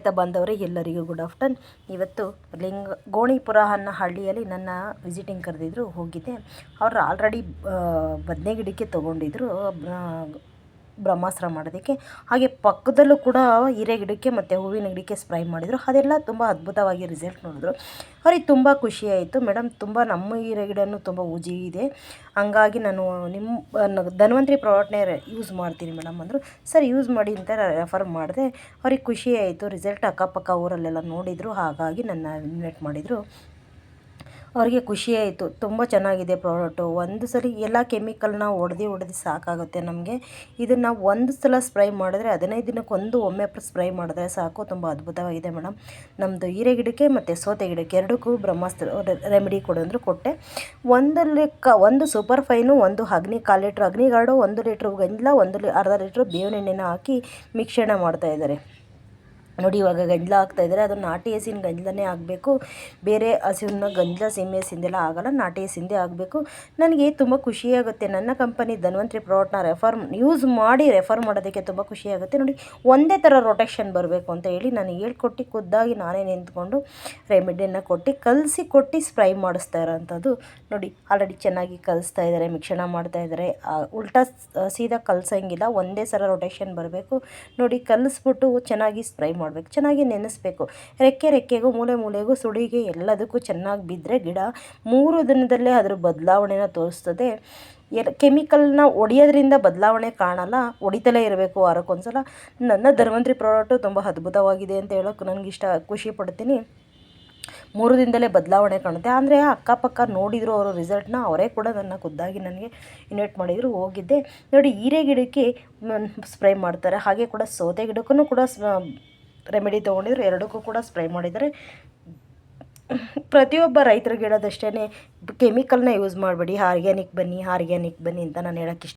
ರೈತ ಬಾಂಧವರಿಗೆ ಎಲ್ಲರಿಗೂ ಗುಡ್ ಆಫ್ಟರ್ನೂನ್. ಇವತ್ತು ಗೋಣಿಪುರ ಅನ್ನೋ ಹಳ್ಳಿಯಲ್ಲಿ ನನ್ನ ವಿಸಿಟಿಂಗ್ ಕರೆದಿದ್ರು, ಹೋಗಿದ್ದೆ. ಅವರು ಆಲ್ರೆಡಿ ಬದನೆ ಗಿಡಕ್ಕೆ ತೊಗೊಂಡಿದ್ರು ಬ್ರಹ್ಮಾಸ್ತ್ರ ಮಾಡೋದಕ್ಕೆ. ಹಾಗೆ ಪಕ್ಕದಲ್ಲೂ ಕೂಡ ಹೀರೆ ಗಿಡಕ್ಕೆ ಮತ್ತು ಹೂವಿನ ಗಿಡಕ್ಕೆ ಸ್ಪ್ರೈ ಮಾಡಿದರು. ಅದೆಲ್ಲ ತುಂಬ ಅದ್ಭುತವಾಗಿ ರಿಸಲ್ಟ್ ನೋಡಿದ್ರು. ಅವ್ರಿಗೆ ತುಂಬ ಖುಷಿಯಾಯಿತು. ಮೇಡಮ್, ತುಂಬ ನಮ್ಮ ಹೀರೆ ಗಿಡನೂ ತುಂಬ ಉಜಿ ಇದೆ, ಹಂಗಾಗಿ ನಾನು ನಿಮ್ಮ ಧನ್ವಂತರಿ ಪ್ರಾಡಕ್ಟ್ನೇ ಯೂಸ್ ಮಾಡ್ತೀನಿ ಮೇಡಮ್ ಅಂದರು. ಸರ್, ಯೂಸ್ ಮಾಡಿ ಅಂತ ರೆಫರ್ ಮಾಡಿದೆ. ಅವ್ರಿಗೆ ಖುಷಿಯಾಯಿತು. ರಿಸಲ್ಟ್ ಅಕ್ಕಪಕ್ಕ ಊರಲ್ಲೆಲ್ಲ ನೋಡಿದರು, ಹಾಗಾಗಿ ನನ್ನ ಇನ್ವೈಟ್ ಮಾಡಿದರು. ಅವರಿಗೆ ಖುಷಿಯಾಯಿತು. ತುಂಬ ಚೆನ್ನಾಗಿದೆ ಪ್ರಾಡಕ್ಟು. ಒಂದು ಸಲ ಎಲ್ಲ ಕೆಮಿಕಲ್ನ ಹೊಡೆದು ಸಾಕಾಗುತ್ತೆ ನಮಗೆ. ಇದನ್ನು ಒಂದು ಸಲ ಸ್ಪ್ರೈ ಮಾಡಿದ್ರೆ 15 ದಿನಕ್ಕೊಂದು ಒಮ್ಮೆ ಸ್ಪ್ರೈ ಮಾಡಿದ್ರೆ ಸಾಕು. ತುಂಬ ಅದ್ಭುತವಾಗಿದೆ ಮೇಡಮ್. ನಮ್ಮದು ಹೀರೆ ಗಿಡಕ್ಕೆ ಮತ್ತು ಸೋತೆ ಗಿಡಕ್ಕೆ ಎರಡಕ್ಕೂ ಬ್ರಹ್ಮಾಸ್ತ್ರ ರೆಮಿಡಿ ಕೊಡಂದ್ರು ಕೊಟ್ಟೆ. ಒಂದು ಸೂಪರ್ ಫೈನು, ಒಂದು ಅಗ್ನಿ 1/4 ಲೀಟ್ರ್ ಅಗ್ನಿಗಾರ್ಡು, 1 ಲೀಟ್ರ್ ಗಂಜಲ, ಅರ್ಧ ಲೀಟ್ರ್ ಬೇವಿನ ಎಣ್ಣೆನ ಹಾಕಿ ಮಿಶ್ರಣ ಮಾಡ್ತಾಯಿದ್ದಾರೆ. ನೋಡಿ, ಇವಾಗ ಗಂಜಲ ಹಾಕ್ತಾಯಿದ್ದಾರೆ. ಅದು ನಾಟಿ ಹಸಿನ ಗಂಜಲನೇ ಆಗಬೇಕು. ಬೇರೆ ಹಸಿನ ಗಂಜಲ ಸೀಮೆ ಹಸಿಂದೆಲ್ಲ ಆಗೋಲ್ಲ, ನಾಟಿ ಹಸಿಂದೇ ಆಗಬೇಕು. ನನಗೆ ತುಂಬ ಖುಷಿಯಾಗುತ್ತೆ. ನನ್ನ ಕಂಪನಿ ಧನ್ವಂತರಿ ಪ್ರಾಡಕ್ಟ್ನ ಯೂಸ್ ಮಾಡಿ ರೆಫರ್ ಮಾಡೋದಕ್ಕೆ ತುಂಬ ಖುಷಿಯಾಗುತ್ತೆ. ನೋಡಿ, ಒಂದೇ ಥರ ರೊಟೇಷನ್ ಬರಬೇಕು ಅಂತ ಹೇಳಿ ನಾನು ಹೇಳ್ಕೊಟ್ಟು ಖುದ್ದಾಗಿ ನಾನೇ ನಿಂತ್ಕೊಂಡು ರೆಮಿಡಿಯನ್ನು ಕೊಟ್ಟು ಸ್ಪ್ರೈ ಮಾಡಿಸ್ತಾ ಇರೋವಂಥದ್ದು. ನೋಡಿ, ಆಲ್ರೆಡಿ ಚೆನ್ನಾಗಿ ಕಲಿಸ್ತಾ ಇದ್ದಾರೆ, ಮಿಶ್ರಣ ಮಾಡ್ತಾಯಿದ್ದಾರೆ. ಉಲ್ಟಾ ಸೀದಾ ಕಲಸಂಗಿಲ್ಲ, ಒಂದೇ ಸಲ ರೊಟೇಷನ್ ಬರಬೇಕು. ನೋಡಿ, ಕಲಿಸ್ಬಿಟ್ಟು ಚೆನ್ನಾಗಿ ಸ್ಪ್ರೈ ಮಾಡಬೇಕು, ಚೆನ್ನಾಗಿ ನೆನೆಸ್ಬೇಕು. ರೆಕ್ಕೆಗೂ ಮೂಲೆಗೂ ಸುಳಿಗೆ ಎಲ್ಲದಕ್ಕೂ ಚೆನ್ನಾಗಿ ಬಿದ್ದರೆ ಗಿಡ 3 ದಿನದಲ್ಲೇ ಅದರ ಬದಲಾವಣೆನ ತೋರಿಸ್ತದೆ. ಕೆಮಿಕಲ್ನ ಹೊಡೆಯೋದ್ರಿಂದ ಬದಲಾವಣೆ ಕಾಣಲ್ಲ, ಹೊಡಿತಲೇ ಇರಬೇಕು ವಾರಕ್ಕೊಂದ್ಸಲ. ನನ್ನ ಧನ್ವಂತರಿ ಪ್ರಾಡಕ್ಟು ತುಂಬ ಅದ್ಭುತವಾಗಿದೆ ಅಂತ ಹೇಳೋಕ್ಕೆ ನನಗೆ ಖುಷಿ ಪಡ್ತೀನಿ. 3 ದಿನದಲ್ಲೇ ಬದಲಾವಣೆ ಕಾಣುತ್ತೆ. ಅಂದರೆ ಅಕ್ಕಪಕ್ಕ ನೋಡಿದರು ಅವರು ರಿಸಲ್ಟ್ನ. ಅವರೇ ಕೂಡ ಖುದ್ದಾಗಿ ನನಗೆ ಇನ್ವೈಟ್ ಮಾಡಿದರು, ಹೋಗಿದ್ದೆ. ನೋಡಿ, ಹೀರೆ ಗಿಡಕ್ಕೆ ಸ್ಪ್ರೈ ಮಾಡ್ತಾರೆ, ಹಾಗೆ ಕೂಡ ಸೌತೆ ಗಿಡಕ್ಕೂ ಕೂಡ ರೆಮಿಡಿ ತೊಗೊಂಡಿದ್ರು, ಎರಡಕ್ಕೂ ಕೂಡ ಸ್ಪ್ರೈ ಮಾಡಿದ್ದಾರೆ. ಪ್ರತಿಯೊಬ್ಬ ರೈತರಿಗೆ ಹೇಳೋದಷ್ಟೇ, ಕೆಮಿಕಲ್ನ ಯೂಸ್ ಮಾಡಬೇಡಿ, ಆರ್ಗ್ಯಾನಿಕ್ ಬನ್ನಿ ಅಂತ ನಾನು ಹೇಳೋಕ್ಕೆ